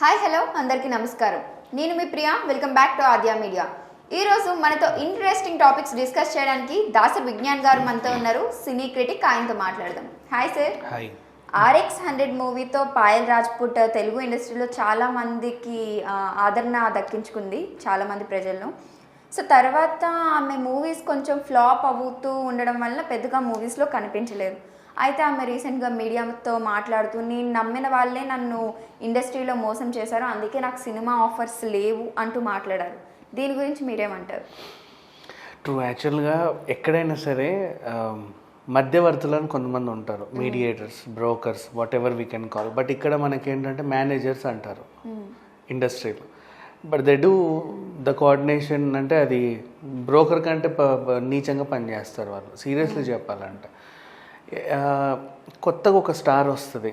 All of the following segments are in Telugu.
హాయ్ హలో అందరికీ నమస్కారం. నేను మీ Priya. Welcome back to Aadya media. ఈరోజు మనతో ఇంట్రెస్టింగ్ టాపిక్స్ డిస్కస్ చేయడానికి దాసర్ విజ్ఞాన్ గారు మనతో ఉన్నారు. సినీ క్రిటిక్, ఆయనతో మాట్లాడదాం. Hi sir. హాయ్. RX100 మూవీతో పాయల్ రాజ్పుట్ తెలుగు ఇండస్ట్రీలో చాలా మందికి ఆదరణ దక్కించుకుంది, చాలామంది ప్రజలను. సో తర్వాత ఆమె మూవీస్ కొంచెం ఫ్లాప్ అవుతూ ఉండడం వల్ల పెద్దగా మూవీస్లో కనిపించలేదు. అయితే ఆమె రీసెంట్గా మీడియాతో మాట్లాడుతూ నేను నమ్మిన వాళ్ళే నన్ను ఇండస్ట్రీలో మోసం చేశారు, అందుకే నాకు సినిమా ఆఫర్స్ లేవు అంటూ మాట్లాడారు. దీని గురించి మీరేమంటారు? ట్రూ. యాక్చువల్గా ఎక్కడైనా సరే మధ్యవర్తులను కొంతమంది ఉంటారు, mediators, brokers, what ever we can call. But ఇక్కడ మనకి ఏంటంటే మేనేజర్స్ అంటారు ఇండస్ట్రీలో. But they do the coordination. అంటే అది బ్రోకర్ కంటే నీచంగా పనిచేస్తారు వాళ్ళు, సీరియస్లీ చెప్పాలంటే. కొత్తగా ఒక స్టార్ వస్తుంది,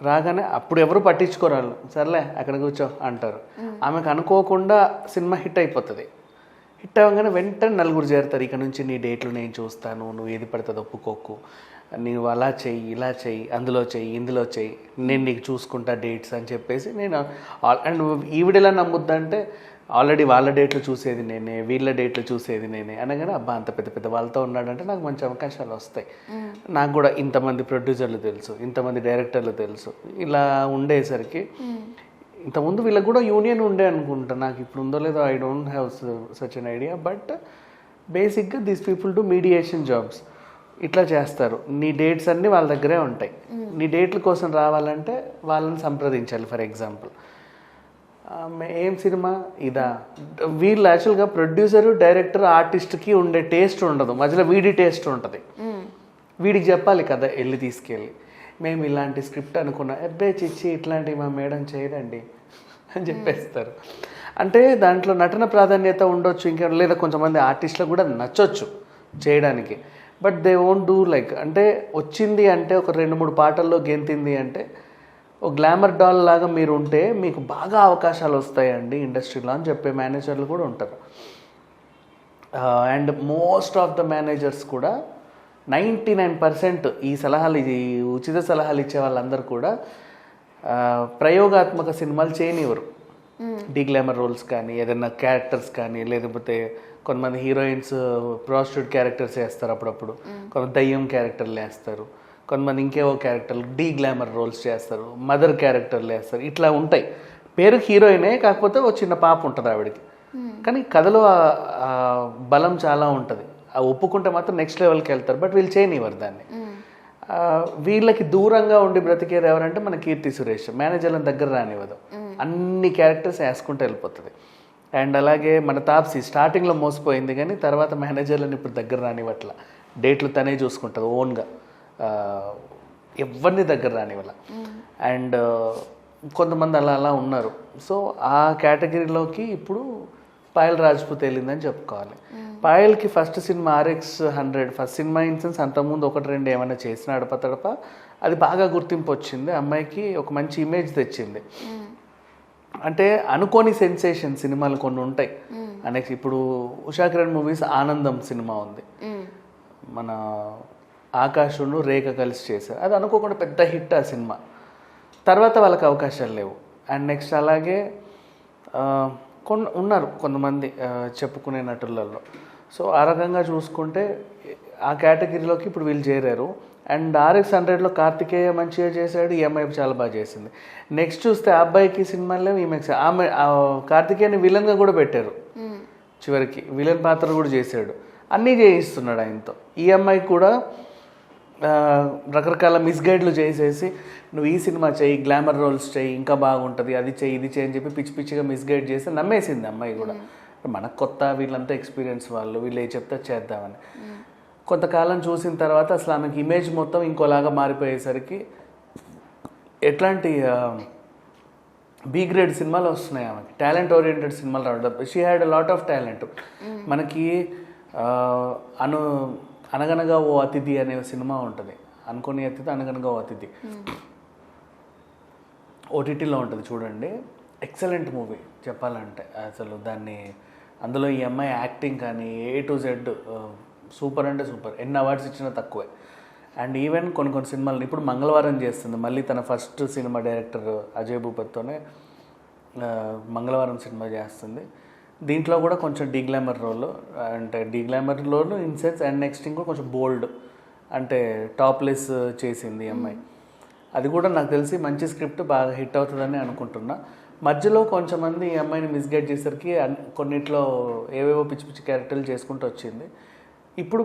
రాగానే అప్పుడు ఎవరు పట్టించుకోరాళ్ళు, సర్లే అక్కడ కూర్చో అంటారు. ఆమెకు అనుకోకుండా సినిమా హిట్ అయిపోతుంది. హిట్ అవ్వగానే వెంటనే నలుగురు చేరుతారు, ఇక్కడ నుంచి నీ డేట్లు నేను చూస్తాను, నువ్వు ఏది పడుతుంది ఒప్పుకోకు, నువ్వు అలా చెయ్యి, ఇలా చెయ్యి, అందులో చెయ్యి, ఇందులో చెయ్యి, నేను నీకు చూసుకుంటా డేట్స్ అని చెప్పేసి. నేను అండ్ ఈవిడెలా నమ్ముద్దంటే ఆల్రెడీ వాళ్ళ డేట్లు చూసేది నేనే, వీళ్ళ డేట్లు చూసేది నేనే అనగానే అబ్బా అంత పెద్ద పెద్ద వాళ్ళతో ఉన్నాడంటే నాకు మంచి అవకాశాలు వస్తాయి, నాకు కూడా ఇంతమంది ప్రొడ్యూసర్లు తెలుసు, ఇంతమంది డైరెక్టర్లు తెలుసు, ఇలా ఉండేసరికి. ఇంతకుముందు వీళ్ళకి కూడా యూనియన్ ఉండే అనుకుంటా, నాకు ఇప్పుడు ఉందో లేదో I don't have such an idea. But బేసిక్గా these people do mediation jobs. ఇట్లా చేస్తారు, నీ డేట్స్ అన్నీ వాళ్ళ దగ్గరే ఉంటాయి, నీ డేట్ల కోసం రావాలంటే వాళ్ళని సంప్రదించాలి. ఫర్ ఎగ్జాంపుల్ ఏం సినిమా ఇదా, వీళ్ళు యాక్చువల్గా ప్రొడ్యూసరు, డైరెక్టర్, ఆర్టిస్ట్కి ఉండే టేస్ట్ ఉండదు, మధ్యలో వీడి టేస్ట్ ఉంటుంది. వీడికి చెప్పాలి కదా వెళ్ళి తీసుకెళ్ళి, మేము ఇలాంటి స్క్రిప్ట్ అనుకున్నాం, అబ్బే చిచ్చి ఇట్లాంటివి మా మేడం చేయదండి అని చెప్పేస్తారు. అంటే దాంట్లో నటన ప్రాధాన్యత ఉండొచ్చు, ఇంకా లేదా కొంతమంది ఆర్టిస్టులకు కూడా నచ్చొచ్చు చేయడానికి. But they won't do like, అంటే వచ్చింది అంటే ఒక 2-3 పాటల్లో గెంతింది అంటే ఒక గ్లామర్ డాల్ లాగా మీరు ఉంటే మీకు బాగా అవకాశాలు వస్తాయండి ఇండస్ట్రీలో అని చెప్పే మేనేజర్లు కూడా ఉంటారు. And most of the managers కూడా 99% ఈ సలహాలు, ఈ ఉచిత సలహాలు ఇచ్చే వాళ్ళందరూ కూడా ప్రయోగాత్మక సినిమాలు చేయనివ్వరు. డిగ్లామర్ రోల్స్ కానీ, ఏదైనా క్యారెక్టర్స్ కానీ, లేకపోతే కొంతమంది హీరోయిన్స్ ప్రాస్టిట్యూట్ క్యారెక్టర్స్ వేస్తారు అప్పుడప్పుడు, కొంత దయ్యం క్యారెక్టర్లు వేస్తారు, కొంతమంది ఇంకేవో క్యారెక్టర్లు గ్లామర్ రోల్స్ చేస్తారు, మదర్ క్యారెక్టర్లు వేస్తారు. ఇట్లా ఉంటాయి. పేరు హీరోయినే, కాకపోతే ఓ చిన్న పాప ఉంటుంది ఆవిడకి, కానీ కథలో బలం చాలా ఉంటుంది. ఒప్పుకుంటే మాత్రం నెక్స్ట్ లెవెల్కి వెళ్తారు. బట్ వీళ్ళు చేయనివ్వరు దాన్ని. వీళ్ళకి దూరంగా ఉండి బ్రతికేది ఎవరంటే మన కీర్తి సురేష్. మేనేజర్లను దగ్గర రానివ్వదు, అన్ని క్యారెక్టర్స్ వేసుకుంటూ వెళ్ళిపోతుంది. అండ్ అలాగే మన తాప్సీ స్టార్టింగ్లో మోసపోయింది, కానీ తర్వాత మేనేజర్లను ఇప్పుడు దగ్గర రానివ్వట్ల, డేట్లు తనే చూసుకుంటుంది ఓన్గా, ఎవరిని దగ్గర రానివ్వాల. అండ్ కొంతమంది అలా అలా ఉన్నారు. సో ఆ కేటగిరీలోకి ఇప్పుడు పాయల్ రాజ్పుత్ వెళ్ళిందని చెప్పుకోవాలి. పాయల్కి first cinema RX100 first cinema ఇన్సెన్స్. అంతకుముందు 1-2 ఏమైనా చేసిన అడప అది బాగా గుర్తింపు వచ్చింది, అమ్మాయికి ఒక మంచి ఇమేజ్ తెచ్చింది. అంటే అనుకోని సెన్సేషన్ సినిమాలు కొన్ని ఉంటాయి. నెక్స్ట్ ఇప్పుడు ఉషా కిరణ్ మూవీస్ ఆనందం సినిమా ఉంది, మన ఆకాశును రేఖ కలిసి చేశారు, అది అనుకోకుండా పెద్ద హిట్ ఆ సినిమా. తర్వాత వాళ్ళకి అవకాశాలు లేవు. అండ్ నెక్స్ట్ అలాగే ఉన్నారు కొంతమంది చెప్పుకునే నటులలో. సో ఆ రకంగా చూసుకుంటే ఆ కేటగిరీలోకి ఇప్పుడు వీళ్ళు చేరారు. అండ్ RX100లో కార్తికేయ మంచిగా చేశాడు, ఈ అమ్మాయి చాలా బాగా చేసింది. నెక్స్ట్ చూస్తే ఆ అబ్బాయికి సినిమాల్లో ఆమె కార్తికేయని విలన్గా కూడా పెట్టారు, చివరికి విలన్ పాత్ర కూడా చేశాడు, అన్నీ చేయిస్తున్నాడు ఆయనతో. ఈ అమ్మాయి కూడా రకరకాల మిస్గైడ్లు చేసేసి నువ్వు ఈ సినిమా చేయి, గ్లామర్ రోల్స్ చేయి, ఇంకా బాగుంటుంది, అది చేయి, ఇది చేయి అని చెప్పి పిచ్చి పిచ్చిగా మిస్గైడ్ చేసి నమ్మేసింది అమ్మాయి కూడా. మనకు కొత్త, వీళ్ళంతా ఎక్స్పీరియన్స్ వాళ్ళు, వీళ్ళు ఏ చెప్తే చేద్దామని. కొంతకాలం చూసిన తర్వాత అసలు ఆమెకి ఇమేజ్ మొత్తం ఇంకోలాగా మారిపోయేసరికి ఎట్లాంటి బి గ్రేడ్ సినిమాలు వస్తున్నాయి ఆమెకి, టాలెంట్ ఓరియంటెడ్ సినిమాలు రావడం. She had a lot of talent. మనకి అనగనగా ఓ అతిథి అనే సినిమా ఉంటుంది, అనుకోని అతిథి, అనగనగా ఓ అతిథి, OTTలో ఉంటుంది చూడండి. ఎక్సలెంట్ మూవీ చెప్పాలంటే అసలు. దాన్ని అందులో ఈ అమ్మాయి యాక్టింగ్ కానీ A to Z సూపర్ అంటే సూపర్. ఎన్ని అవార్డ్స్ ఇచ్చినా తక్కువే. అండ్ ఈవెన్ కొన్ని కొన్ని సినిమాలు ఇప్పుడు మంగళవారం చేస్తుంది, మళ్ళీ తన ఫస్ట్ సినిమా డైరెక్టర్ అజయ్ భూపత్తోనే మంగళవారం సినిమా చేస్తుంది. దీంట్లో కూడా కొంచెం డీగ్లామర్ రోల్, అంటే deglamour role in sense, and next ఇంకో కొంచెం బోల్డ్, అంటే టాప్లెస్ చేసింది ఈ అమ్మాయి. అది కూడా నాకు తెలిసి మంచి స్క్రిప్ట్, బాగా హిట్ అవుతుందని అనుకుంటున్నా. మధ్యలో కొంచెం మంది ఈ అమ్మాయిని మిస్గైడ్ చేసరికి కొన్నిట్లో ఏవేవో పిచ్చి పిచ్చి క్యారెక్టర్లు చేసుకుంటూ వచ్చింది. ఇప్పుడు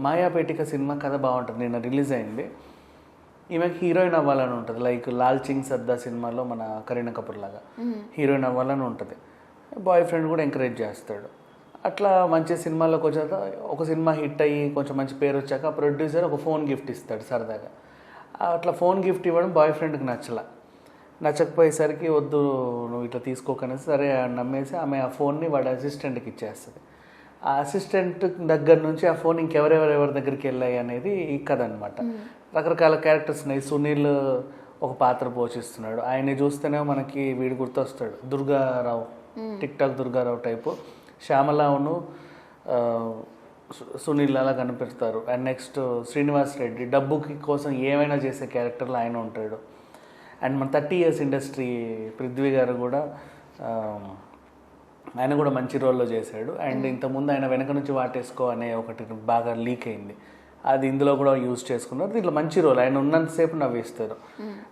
మాయాపేటిక సినిమా కథ బాగుంటుంది, నిన్న రిలీజ్ అయింది. ఈమెకి హీరోయిన్ అవ్వాలని ఉంటుంది, లైక్ లాల్ చింగ్ సర్దా సినిమాలో మన కరీనా కపూర్ లాగా హీరోయిన్ అవ్వాలని ఉంటుంది. బాయ్ ఫ్రెండ్ కూడా ఎంకరేజ్ చేస్తాడు. అట్లా మంచి సినిమాలోకి వచ్చాక ఒక సినిమా హిట్ అయ్యి కొంచెం మంచి పేరు వచ్చాక ప్రొడ్యూసర్ ఒక ఫోన్ గిఫ్ట్ ఇస్తాడు సరదాగా. అట్లా ఫోన్ గిఫ్ట్ ఇవ్వడం బాయ్ ఫ్రెండ్కి నచ్చకపోయేసరికి వద్దు నువ్వు ఇట్లా తీసుకోకనేసి సరే నమ్మేసి ఆమె ఆ ఫోన్ని వాడి అసిస్టెంట్కి ఇచ్చేస్తుంది. ఆ అసిస్టెంట్ దగ్గర నుంచి ఆ ఫోన్ ఇంకెవరెవరెవరి దగ్గరికి వెళ్ళాయి అనేది ఈ కథ అనమాట. రకరకాల క్యారెక్టర్స్ ఉన్నాయి. సునీల్ ఒక పాత్ర పోషిస్తున్నాడు, ఆయన్ని చూస్తేనే మనకి వీడు గుర్తొస్తాడు, Durgarao, TikTok Durgarao type. శ్యామలావును సునీల్ అలా కనిపెడతారు. అండ్ నెక్స్ట్ శ్రీనివాస్ రెడ్డి డబ్బుకి కోసం ఏమైనా చేసే క్యారెక్టర్లో ఆయన ఉంటాడు. అండ్ మన 30 years ఇండస్ట్రీ పృథ్వీ గారు కూడా ఆయన కూడా మంచి రోల్లో చేశాడు. అండ్ ఇంతకుముందు ఆయన వెనక నుంచి వాటేసుకో అనే ఒకటి బాగా లీక్ అయింది, అది ఇందులో కూడా యూజ్ చేసుకున్నారు. దీంట్లో మంచి రోల్, ఆయన ఉన్నంతసేపు నవ్విస్తారు.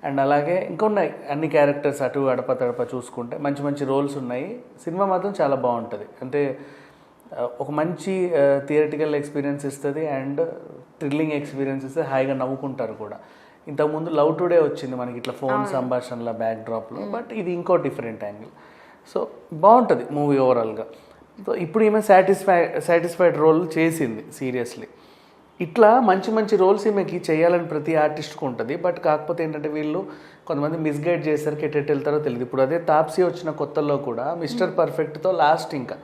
అండ్ అలాగే ఇంకా ఉన్నాయి అన్ని క్యారెక్టర్స్, అటు అడప తడప చూసుకుంటే మంచి మంచి రోల్స్ ఉన్నాయి. సినిమా మాత్రం చాలా బాగుంటుంది, అంటే ఒక మంచి థియరిటికల్ ఎక్స్పీరియన్స్ ఇస్తుంది అండ్ థ్రిల్లింగ్ ఎక్స్పీరియన్స్ ఇస్తే హాయిగా నవ్వుకుంటారు కూడా. ఇంతకుముందు లవ్ టుడే వచ్చింది మనకి ఇట్లా ఫోన్ సంభాషణల బ్యాక్ డ్రాప్లో, బట్ ఇది ఇంకో డిఫరెంట్ యాంగిల్. సో బాగుంటుంది మూవీ ఓవరాల్గా. సో ఇప్పుడు ఈమె సాటిస్ఫైడ్ రోల్ చేసింది సీరియస్లీ. ఇట్లా మంచి మంచి రోల్స్ ఈమెకి చేయాలని ప్రతి ఆర్టిస్ట్కి ఉంటుంది. బట్ కాకపోతే ఏంటంటే వీళ్ళు కొంతమంది మిస్గైడ్ చేసరికి ఎటు వెళ్తారో తెలియదు. ఇప్పుడు అదే తాప్సీ వచ్చిన కొత్తల్లో కూడా మిస్టర్ పర్ఫెక్ట్తో లాస్ట్ ఇంకా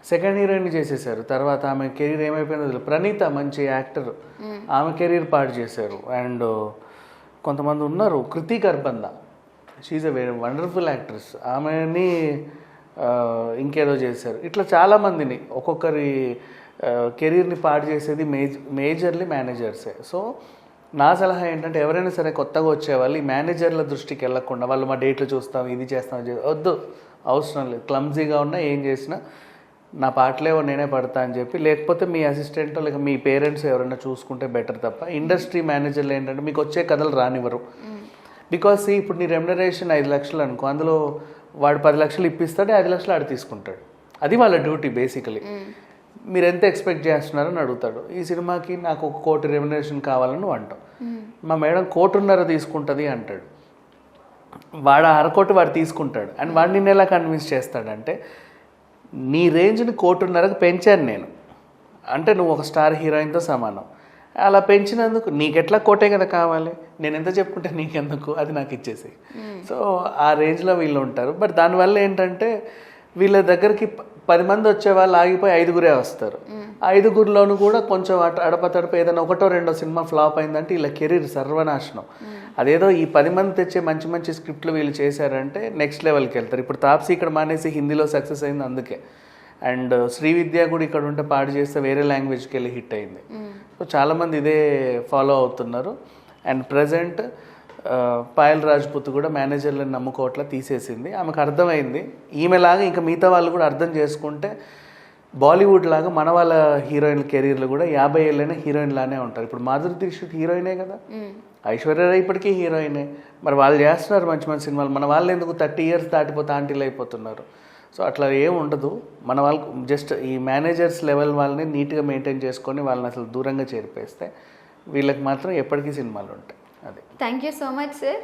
సెకండ్ హీరోయిన్ చేసేసారు. తర్వాత ఆమె కెరీర్ ఏమైపోయిందో తెలియదు. ప్రణీత మంచి యాక్టర్, ఆమె కెరీర్ పాడు చేశారు. అండ్ కొంతమంది ఉన్నారు, కృతిక్ అర్బంద, she a very wonderful actress, ఆమెని ఇంకేదో చేశారు. ఇట్లా చాలామందిని ఒక్కొక్కరి కెరీర్ని పాడు చేసేది మేజర్లీ మేనేజర్సే. సో నా సలహా ఏంటంటే ఎవరైనా సరే కొత్తగా వచ్చేవాళ్ళు ఈ మేనేజర్ల దృష్టికి వెళ్ళకుండా వాళ్ళు మా డేట్లు చూస్తాం ఇది చేస్తాం వద్దు, అవసరం లేదు. క్లమ్జీగా ఉన్నా ఏం చేసినా నా పాటలేవో నేనే పడతా అని చెప్పి, లేకపోతే మీ అసిస్టెంట్ లేక మీ పేరెంట్స్ ఎవరైనా చూసుకుంటే బెటర్ తప్ప ఇండస్ట్రీ మేనేజర్లు ఏంటంటే మీకు వచ్చే కథలు రానివ్వరు. బికాస్ ఇప్పుడు నీ రెమ్యునరేషన్ 5 లక్షలు అనుకో, అందులో వాడు 10 లక్షలు ఇప్పిస్తాడు, 5 లక్షలు ఆడు తీసుకుంటాడు. అది వాళ్ళ డ్యూటీ బేసికలీ. మీరు ఎంత ఎక్స్పెక్ట్ చేస్తున్నారని అడుగుతాడు. ఈ సినిమాకి నాకు 1 కోటి రెమ్యునరేషన్ కావాలని నువ్వు అంటావు, మా మేడం 1.5 కోటి తీసుకుంటుంది అంటాడు. వాడు 1/2 కోటి వాడు తీసుకుంటాడు. అండ్ వాడు నిన్ను ఎలా కన్విన్స్ చేస్తాడంటే నీ రేంజ్ని 1.5 కోటికి పెంచాను నేను, అంటే నువ్వు ఒక స్టార్ హీరోయిన్తో సమానం. అలా పెంచినందుకు నీకెట్లా 1 కోటే కదా కావాలి, నేను ఎంత చెప్పుకుంటే నీకెందుకు, అది నాకు ఇచ్చేసి. సో ఆ రేంజ్లో వీళ్ళు ఉంటారు. బట్ దానివల్ల ఏంటంటే వీళ్ళ దగ్గరికి 10 మంది వచ్చే వాళ్ళు ఆగిపోయి 5గురే వస్తారు. 5గురిలోనూ కూడా కొంచెం అడపతడప ఏదైనా 1, 2 సినిమా ఫ్లాప్ అయిందంటే వీళ్ళ కెరీర్ సర్వనాశనం. అదేదో ఈ 10 మంది తెచ్చే మంచి మంచి స్క్రిప్ట్లు వీళ్ళు చేశారంటే నెక్స్ట్ లెవెల్కి వెళ్తారు. ఇప్పుడు తాప్సీ ఇక్కడ మానేసి హిందీలో సక్సెస్ అయింది అందుకే. అండ్ శ్రీవిద్య కూడా ఇక్కడ ఉంటే పాడు చేస్తే వేరే లాంగ్వేజ్కి వెళ్ళి హిట్ అయింది. సో చాలామంది ఇదే ఫాలో అవుతున్నారు. అండ్ ప్రజెంట్ పాయల్ రాజ్పుత్ కూడా మేనేజర్లను నమ్ముకోవట్లా తీసేసింది. ఆమెకు అర్థమైంది ఈమెలాగా ఇంకా మిగతా వాళ్ళు కూడా అర్థం చేసుకుంటే బాలీవుడ్ లాగా మన వాళ్ళ హీరోయిన్ల కెరీర్లు కూడా 50 ఏళ్ళైనా హీరోయిన్ లానే ఉంటారు. ఇప్పుడు మాధురి దీక్షిత్ హీరోయినే కదా, ఐశ్వర్య రాయ్ ఇప్పటికీ హీరోయినే. మరి వాళ్ళు చేస్తున్నారు మంచి మంచి సినిమాలు, మన వాళ్ళు ఎందుకు 30 years దాటిపోతే ఆంటీలు అయిపోతున్నారు. సో అట్లా ఏం ఉండదు. మన వాళ్ళకు జస్ట్ ఈ మేనేజర్స్ లెవెల్ వాళ్ళని నీట్గా మెయింటైన్ చేసుకొని వాళ్ళని అసలు దూరంగా చేరిపేస్తే వీళ్ళకి మాత్రం ఎప్పటికీ సినిమాలు ఉంటాయి. అది. Thank you so much sir.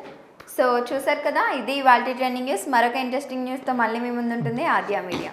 So చూసారు కదా, ఇది వాళ్ళ ట్రెండింగ్ న్యూస్. మరొక ఇంట్రెస్టింగ్ న్యూస్తో మళ్ళీ మీ ముందు ఉంటుంది ఆద్య మీడియా.